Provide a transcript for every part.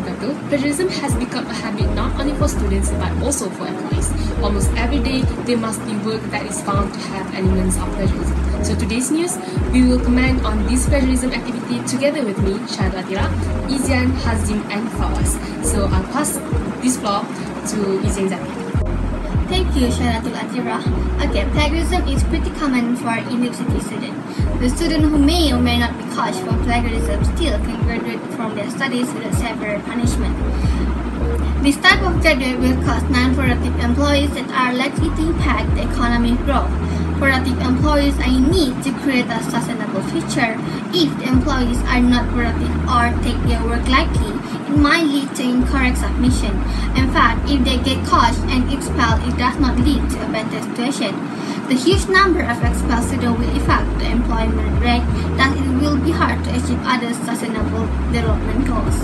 wabarakatuh. Plagiarism has become a habit not only for students but also for employees. Almost every day, there must be work that is found to have elements of plagiarism. So today's news, we will comment on this plagiarism activity together with me, Syahdu Atira, Iium, Hazim and Fawaz. So I'll pass this floor to Iium Zati. Thank you, Syahdu Atira. Okay, plagiarism is pretty common for university students. The student who may or may not be caught for plagiarism still can graduate from their studies without severe punishment. This type of graduate will cause non-productive employees that are likely to impact the economic growth. Productive employees are in need to create a sustainable future. If the employees are not productive or take their work lightly, it might lead to incorrect submission. In fact, if they get caught and expelled, it does not lead to a better situation. The huge number of expelled students will affect the employment rate, thus it will be hard to achieve other sustainable development goals.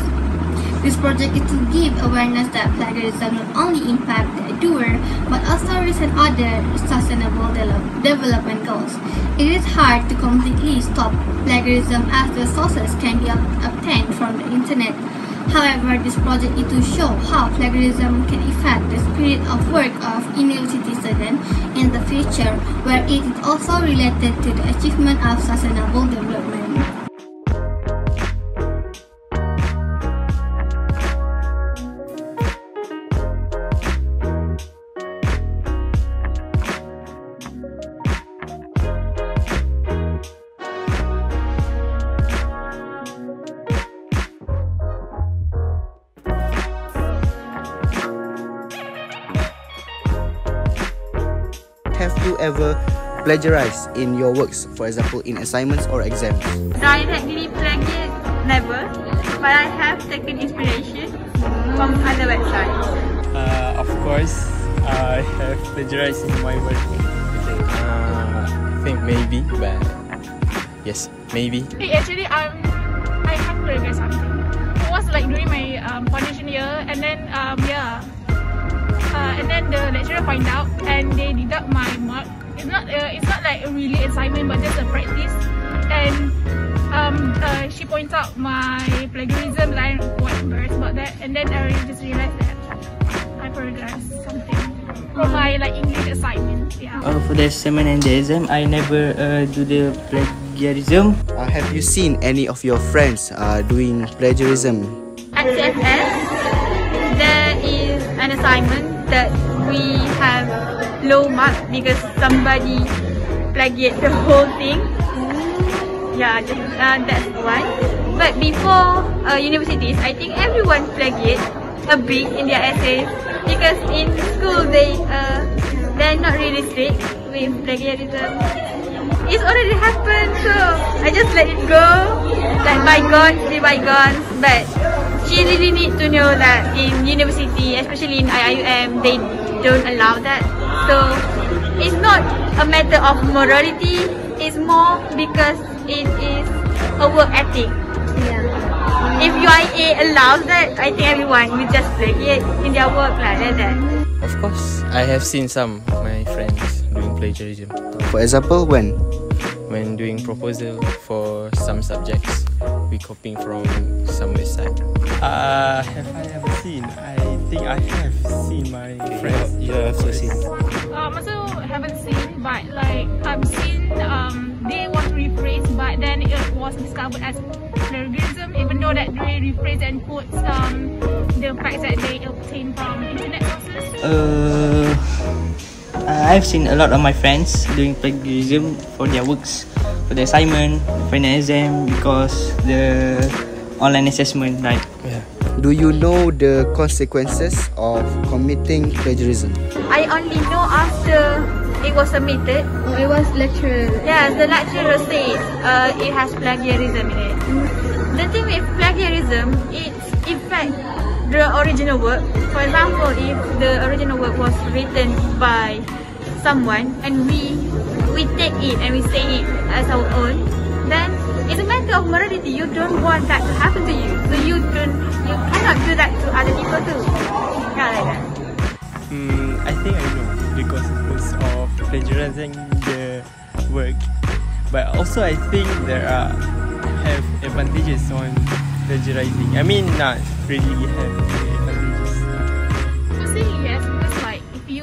This project is to give awareness that plagiarism not only impacts the doer, but also resets other sustainable development goals. It is hard to completely stop plagiarism as the sources can be obtained from the internet. However, this project is to show how plagiarism can affect the spirit of work of university students in the future, where it is also related to the achievement of sustainable development. Have you ever plagiarized in your works, for example, in assignments or exams? Directly plagiate, never, but I have taken inspiration from other websites. Of course, I have plagiarized in my work. I think maybe, but yes, maybe. Actually, I have plagiarized something. It was like during my foundation year, and then and then the lecturer find out and they deduct my mark. It's not like a really assignment, but just a practice. And she points out my plagiarism, and I'm quite embarrassed about that. And then I just realized that I plagiarized something from my English assignment. Yeah. For the assignment and the exam, I never do the plagiarism. Have you seen any of your friends doing plagiarism? At CFS, there is an assignment that we have low mark because somebody plagiated the whole thing. Yeah, that's one. But before universities, I think everyone plagiate a bit in their essays because in school they're not really strict with plagiarism. It's already happened, so I just let it go. Like bygones be bygones. But she really need to know that in university, especially in Iium, they don't allow that. So it's not a matter of morality, it's more because it is a work ethic. Yeah. If UIA allows that, I think everyone will just plagiate in their work like that. Of course, I have seen some of my friends doing plagiarism. For example, when? When doing proposal for some subjects, we copying from some website. Have I ever seen? I think I have seen my friends. You have seen. Also haven't seen, but I've seen they want to rephrase, but then it was discovered as plagiarism, even though that they rephrase and put the facts that they obtained from internet sources. I've seen a lot of my friends doing plagiarism for their works, for the assignment, final exam, because the online assessment, right? Yeah. Do you know the consequences of committing plagiarism? I only know after it was submitted. It was lecturer. Yes, the lecturer says it has plagiarism in it. The thing with plagiarism, it affects the original work. For example, if the original work was written by someone and we take it and we say it as our own, then it's a matter of morality. You don't want that to happen to you, so you cannot do that to other people too. Yeah, like that. I think I know the consequence of plagiarizing the work, but also I think there have advantages on plagiarizing. I mean, not really have advantages. So say yes, because like if you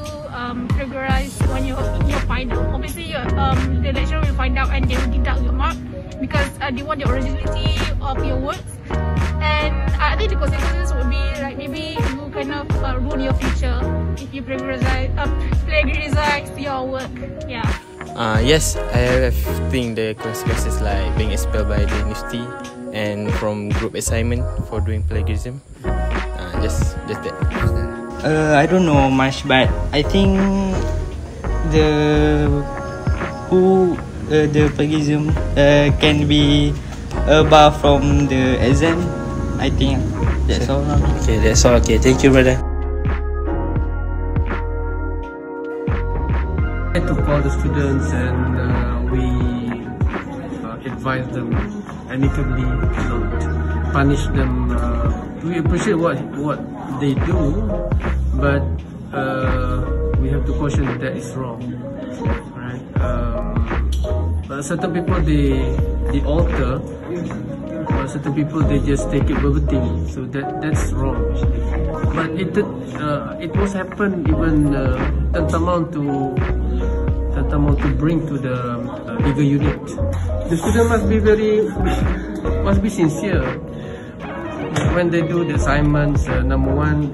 plagiarize when you're in your final, obviously the lecturer will find out and they will deduct your mark because they want the originality of your works. And I think the consequences would be like maybe you kind of ruin your future if you plagiarize your work. Yeah. Yes, I think the consequences like being expelled by the university and from group assignment for doing plagiarism. Just that. I don't know much, but I think the plagiarism can be above from the exam. I think that's all. Okay, that's all. Okay, thank you, brother. I to call the students and we advise them amicably, not punish them. We appreciate what they do, but we have to caution that is wrong, right? But certain people they alter. Certain people they just take it verbatim, so that's wrong. But it was happen even tantamount to bring to the legal unit. The student must be sincere when they do the assignments. Number one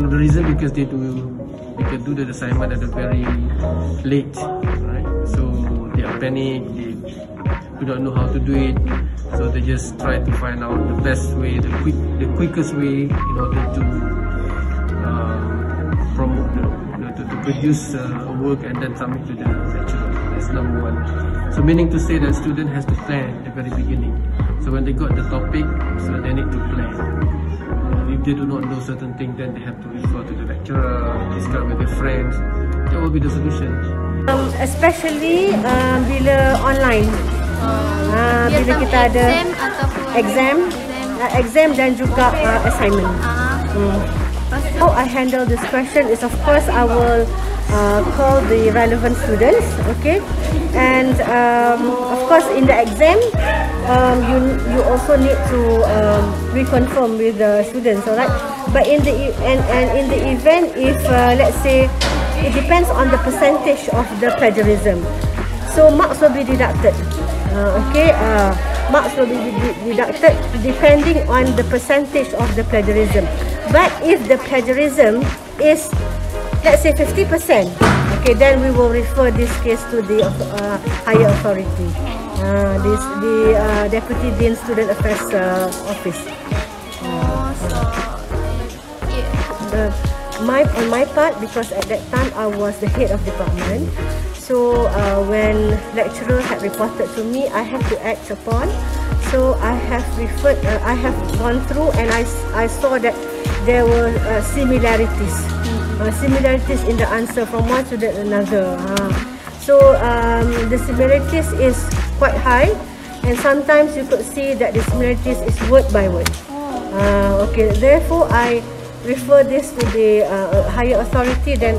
of the reasons because they do the assignment at a very late, right? So they are panic, they do not know how to do it, so they just try to find out the best way, the quickest way in order to promote, to produce a work and then submit to the lecturer. That's number one. So meaning to say that student has to plan at the very beginning. So when they got the topic, so they need to plan. If they do not know certain things, then they have to refer to the lecturer, discuss with their friends. That will be the solution. Especially bila online. Bila kita ada exam dan juga assignment. How I handle this question is, of course, I will call the relevant students, okay, and of course in the exam you also need to reconfirm with the students, alright. But in the event, if let's say it depends on the percentage of the plagiarism, so marks will be deducted. Marks will be deducted depending on the percentage of the plagiarism. But if the plagiarism is, let's say, 50%, okay, then we will refer this case to the higher authority, the Deputy Dean Student Affairs Office. On my part, because at that time I was the head of department, so when lecturer had reported to me, I have to act upon. So I have gone through and I saw that there were similarities in the answer from one student to another. So the similarities is quite high, and sometimes you could see that the similarities is word by word. Okay, therefore I refer this to the higher authority. Then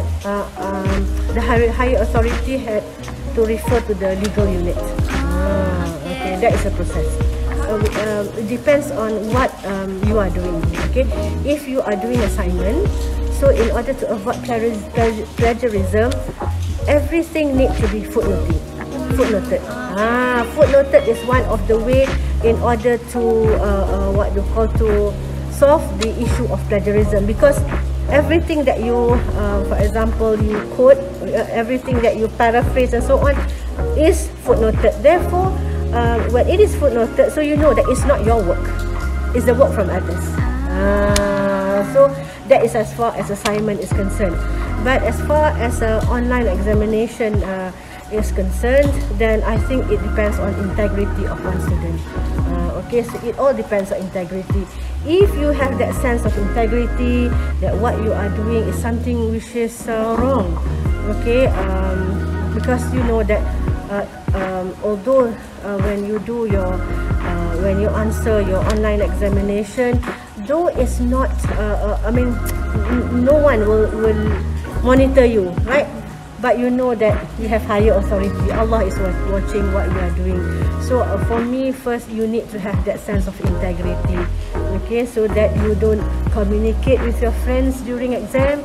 the higher authority had to refer to the legal unit. Okay, that is a process. It depends on what you are doing. Okay, if you are doing assignment, so in order to avoid plagiarism, everything needs to be footnoted. Footnoted is one of the way in order to what you call to solve the issue of plagiarism, because everything that you, for example, you quote, everything that you paraphrase and so on is footnoted. Therefore, when it is footnoted, so you know that it's not your work, it's the work from others. So that is as far as assignment is concerned. But as far as online examination is concerned, then I think it depends on integrity of one student. Okay, so it all depends on integrity. If you have that sense of integrity, that what you are doing is something which is wrong, okay, because you know that although when you do your when you answer your online examination, though it's not I mean, no one will monitor you, right? but you know that you have higher authority. Allah is watching what you are doing. So for me, first you need to have that sense of integrity, okay, so that you don't communicate with your friends during exam.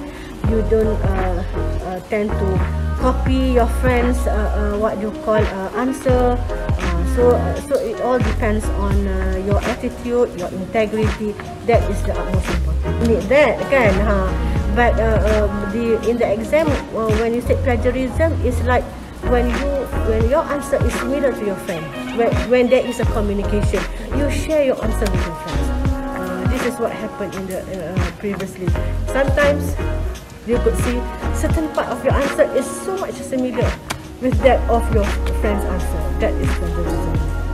You don't tend to copy your friends what you call answer. So it all depends on your attitude, your integrity. That is the utmost important. You need that, kan? But in the exam, when you say plagiarism, it's like when your answer is similar to your friend. When there is a communication, you share your answer with your friends. This is what happened in the previously. Sometimes you could see certain part of your answer is so much similar with that of your friend's answer. That is plagiarism.